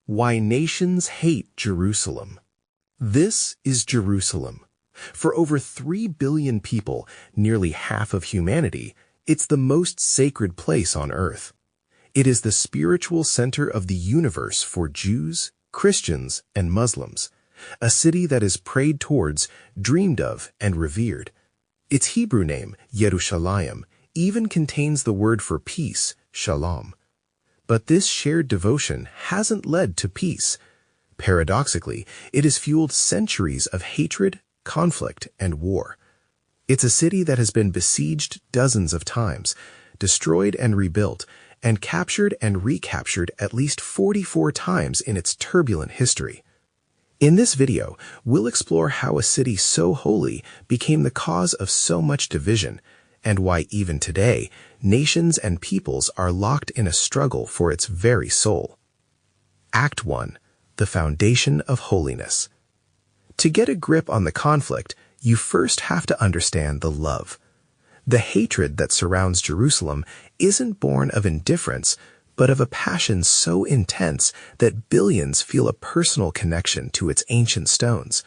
Why nations hate Jerusalem. This is Jerusalem. For over 3 billion people, nearly half of humanity, it's the most sacred place on earth. It is the spiritual center of the universe for Jews, Christians, and Muslims, a city that is prayed towards, dreamed of, and revered. Its Hebrew name, Yerushalayim, even contains the word for peace, shalom. But this shared devotion hasn't led to peace. Paradoxically, it has fueled centuries of hatred, conflict, and war. It's a city that has been besieged dozens of times, destroyed and rebuilt, and captured and recaptured at least 44 times in its turbulent history. In this video, we'll explore how a city so holy became the cause of so much division, and why even today, nations and peoples are locked in a struggle for its very soul. Act 1. The Foundation of Holiness. To get a grip on the conflict, you first have to understand the love. The hatred that surrounds Jerusalem isn't born of indifference, but of a passion so intense that billions feel a personal connection to its ancient stones.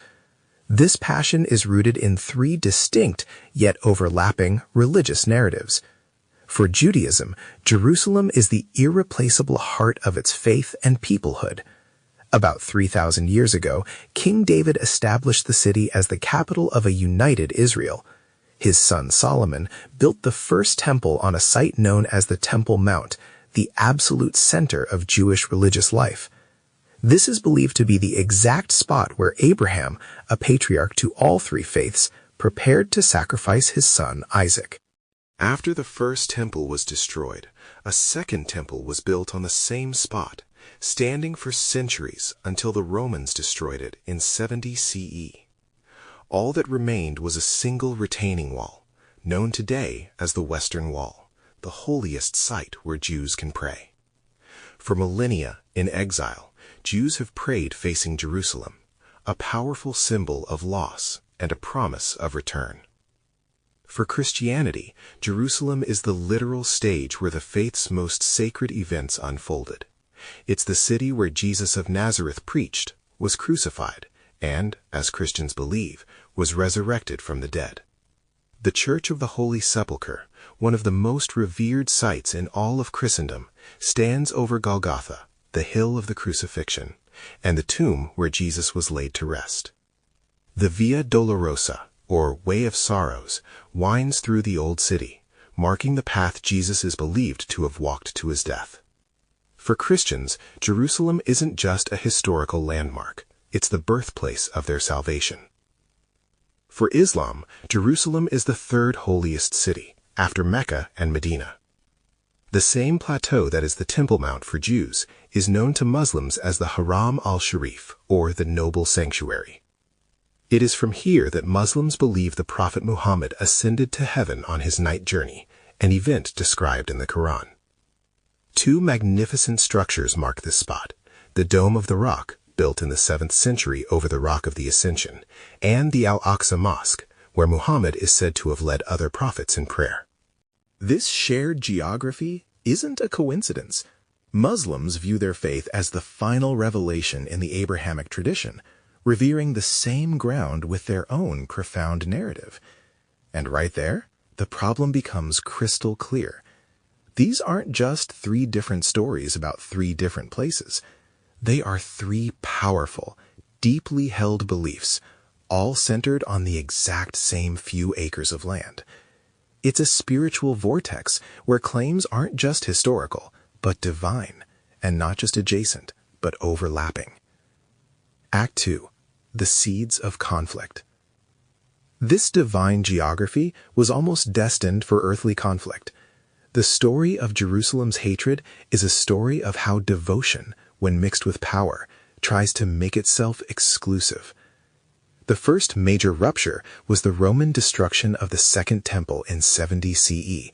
This passion is rooted in 3 distinct, yet overlapping, religious narratives. For Judaism, Jerusalem is the irreplaceable heart of its faith and peoplehood. About 3,000 years ago, King David established the city as the capital of a united Israel. His son Solomon built the first temple on a site known as the Temple Mount, the absolute center of Jewish religious life. This is believed to be the exact spot where Abraham, a patriarch to all 3 faiths, prepared to sacrifice his son Isaac. After the first temple was destroyed, a second temple was built on the same spot, standing for centuries until the Romans destroyed it in 70 CE. All that remained was a single retaining wall, known today as the Western Wall, the holiest site where Jews can pray. For millennia in exile, Jews have prayed facing Jerusalem, a powerful symbol of loss and a promise of return. For Christianity, Jerusalem is the literal stage where the faith's most sacred events unfolded. It's the city where Jesus of Nazareth preached, was crucified, and, as Christians believe, was resurrected from the dead. The Church of the Holy Sepulchre, one of the most revered sites in all of Christendom, stands over Golgotha, the hill of the crucifixion, and the tomb where Jesus was laid to rest. The Via Dolorosa, or Way of Sorrows, winds through the Old City, marking the path Jesus is believed to have walked to his death. For Christians, Jerusalem isn't just a historical landmark, it's the birthplace of their salvation. For Islam, Jerusalem is the 3rd holiest city, after Mecca and Medina. The same plateau that is the Temple Mount for Jews is known to Muslims as the Haram al-Sharif, or the Noble Sanctuary. It is from here that Muslims believe the Prophet Muhammad ascended to heaven on his night journey, an event described in the Quran. 2 magnificent structures mark this spot: the Dome of the Rock, built in the 7th century over the Rock of the Ascension, and the Al-Aqsa Mosque, where Muhammad is said to have led other prophets in prayer. This shared geography isn't a coincidence. Muslims view their faith as the final revelation in the Abrahamic tradition, revering the same ground with their own profound narrative. And right there, the problem becomes crystal clear. These aren't just 3 different stories about 3 different places. They are 3 powerful, deeply held beliefs, all centered on the exact same few acres of land. It's a spiritual vortex where claims aren't just historical, but divine, and not just adjacent, but overlapping. Act 2. The Seeds of Conflict. This divine geography was almost destined for earthly conflict. The story of Jerusalem's hatred is a story of how devotion, when mixed with power, tries to make itself exclusive. The first major rupture was the Roman destruction of the Second Temple in 70 CE.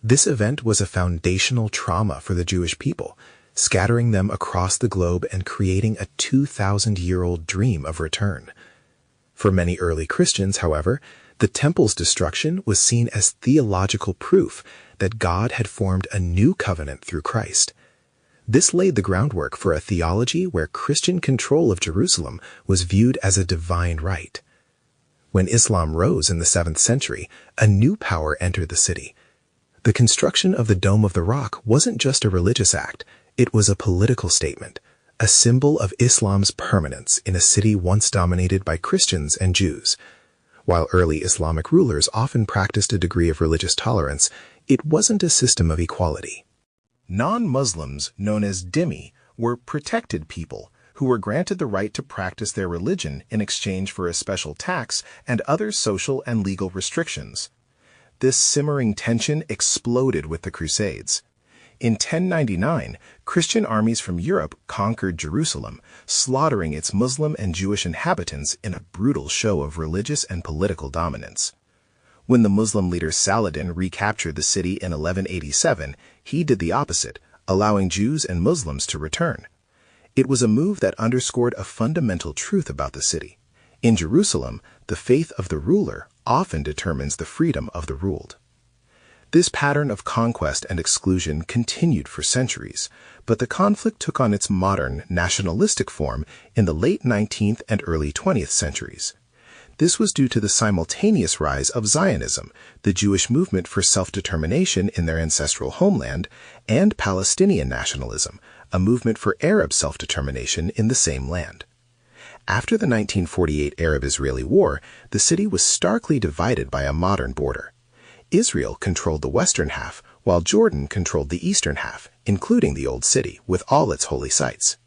This event was a foundational trauma for the Jewish people, scattering them across the globe and creating a 2,000-year-old dream of return. For many early Christians, however, the temple's destruction was seen as theological proof that God had formed a new covenant through Christ. This laid the groundwork for a theology where Christian control of Jerusalem was viewed as a divine right. When Islam rose in the 7th century, a new power entered the city. The construction of the Dome of the Rock wasn't just a religious act, it was a political statement, a symbol of Islam's permanence in a city once dominated by Christians and Jews. While early Islamic rulers often practiced a degree of religious tolerance, it wasn't a system of equality. Non-Muslims, known as dhimmi, were protected people who were granted the right to practice their religion in exchange for a special tax and other social and legal restrictions. This simmering tension exploded with the Crusades. In 1099, Christian armies from Europe conquered Jerusalem, slaughtering its Muslim and Jewish inhabitants in a brutal show of religious and political dominance. When the Muslim leader Saladin recaptured the city in 1187, he did the opposite, allowing Jews and Muslims to return. It was a move that underscored a fundamental truth about the city. In Jerusalem, the faith of the ruler often determines the freedom of the ruled. This pattern of conquest and exclusion continued for centuries, but the conflict took on its modern, nationalistic form in the late 19th and early 20th centuries. This was due to the simultaneous rise of Zionism, the Jewish movement for self-determination in their ancestral homeland, and Palestinian nationalism, a movement for Arab self-determination in the same land. After the 1948 Arab-Israeli War, the city was starkly divided by a modern border. Israel controlled the western half, while Jordan controlled the eastern half, including the Old City, with all its holy sites.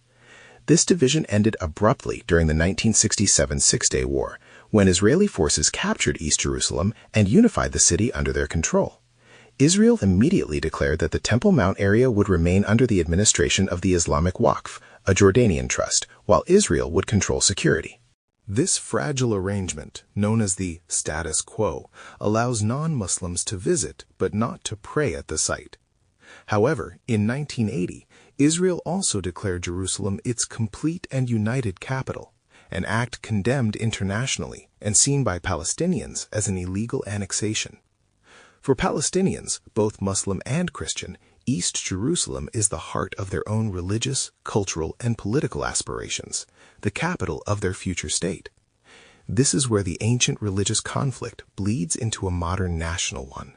This division ended abruptly during the 1967 Six-Day War, when Israeli forces captured East Jerusalem and unified the city under their control. Israel immediately declared that the Temple Mount area would remain under the administration of the Islamic Waqf, a Jordanian trust, while Israel would control security. This fragile arrangement, known as the status quo, allows non-Muslims to visit but not to pray at the site. However, in 1980, Israel also declared Jerusalem its complete and united capital, an act condemned internationally and seen by Palestinians as an illegal annexation. For Palestinians, both Muslim and Christian, East Jerusalem is the heart of their own religious, cultural, and political aspirations, the capital of their future state. This is where the ancient religious conflict bleeds into a modern national one.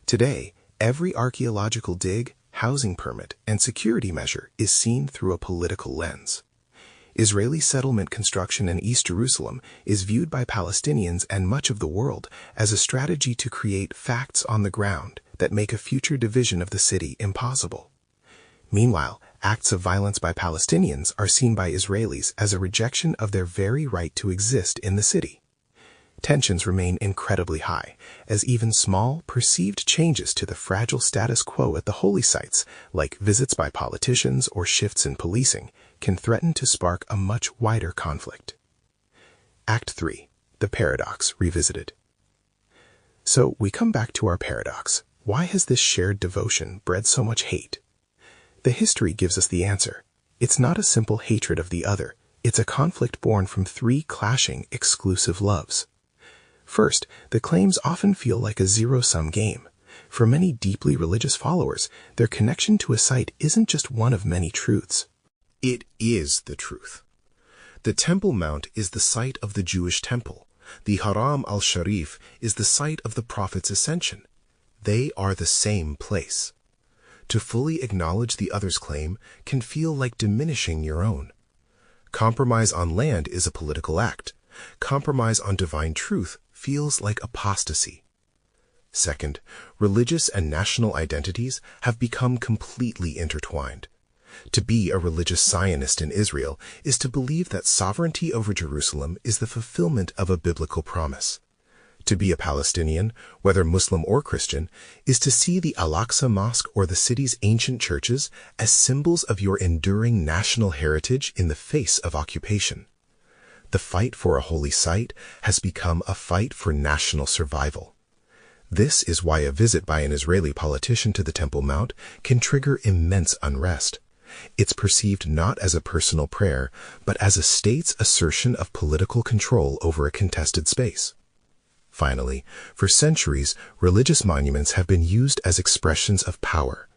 Today, every archaeological dig, housing permit, and security measure is seen through a political lens. Israeli settlement construction in East Jerusalem is viewed by Palestinians and much of the world as a strategy to create facts on the ground that make a future division of the city impossible. Meanwhile, acts of violence by Palestinians are seen by Israelis as a rejection of their very right to exist in the city. Tensions remain incredibly high, as even small, perceived changes to the fragile status quo at the holy sites, like visits by politicians or shifts in policing, can threaten to spark a much wider conflict. Act 3. The Paradox Revisited. So we come back to our paradox. Why has this shared devotion bred so much hate? The history gives us the answer. It's not a simple hatred of the other. It's a conflict born from three clashing, exclusive loves. First, the claims often feel like a zero-sum game. For many deeply religious followers, their connection to a site isn't just one of many truths. It is the truth. The Temple Mount is the site of the Jewish temple. The Haram al-Sharif is the site of the Prophet's ascension. They are the same place. To fully acknowledge the other's claim can feel like diminishing your own. Compromise on land is a political act. Compromise on divine truth feels like apostasy. Second, religious and national identities have become completely intertwined. To be a religious Zionist in Israel is to believe that sovereignty over Jerusalem is the fulfillment of a biblical promise. To be a Palestinian, whether Muslim or Christian, is to see the Al-Aqsa Mosque or the city's ancient churches as symbols of your enduring national heritage in the face of occupation. The fight for a holy site has become a fight for national survival. This is why a visit by an Israeli politician to the Temple Mount can trigger immense unrest. It's perceived not as a personal prayer, but as a state's assertion of political control over a contested space. Finally, for centuries, religious monuments have been used as expressions of power.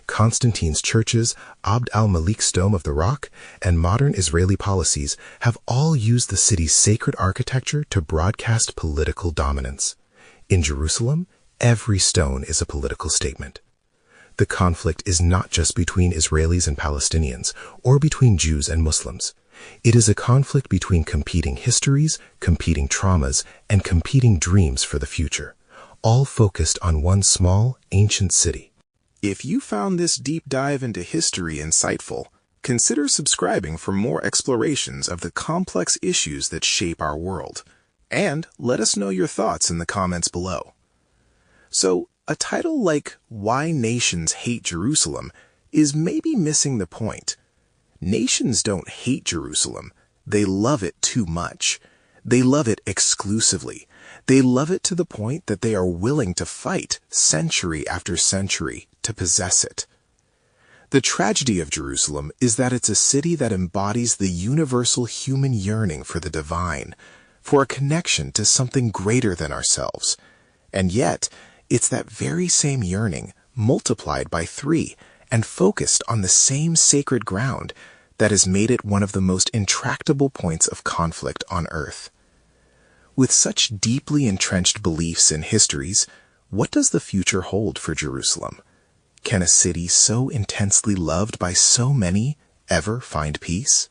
Constantine's churches, Abd al-Malik's Dome of the Rock, and modern Israeli policies have all used the city's sacred architecture to broadcast political dominance. In Jerusalem, every stone is a political statement. The conflict is not just between Israelis and Palestinians, or between Jews and Muslims. It is a conflict between competing histories, competing traumas, and competing dreams for the future, all focused on one small, ancient city. If you found this deep dive into history insightful, consider subscribing for more explorations of the complex issues that shape our world. And let us know your thoughts in the comments below. So, a title like Why Nations Hate Jerusalem is maybe missing the point. Nations don't hate Jerusalem. They love it too much. They love it exclusively. They love it to the point that they are willing to fight century after century to possess it. The tragedy of Jerusalem is that it's a city that embodies the universal human yearning for the divine, for a connection to something greater than ourselves. And yet, it's that very same yearning, multiplied by 3, and focused on the same sacred ground that has made it one of the most intractable points of conflict on earth. With such deeply entrenched beliefs and histories, what does the future hold for Jerusalem? Can a city so intensely loved by so many ever find peace?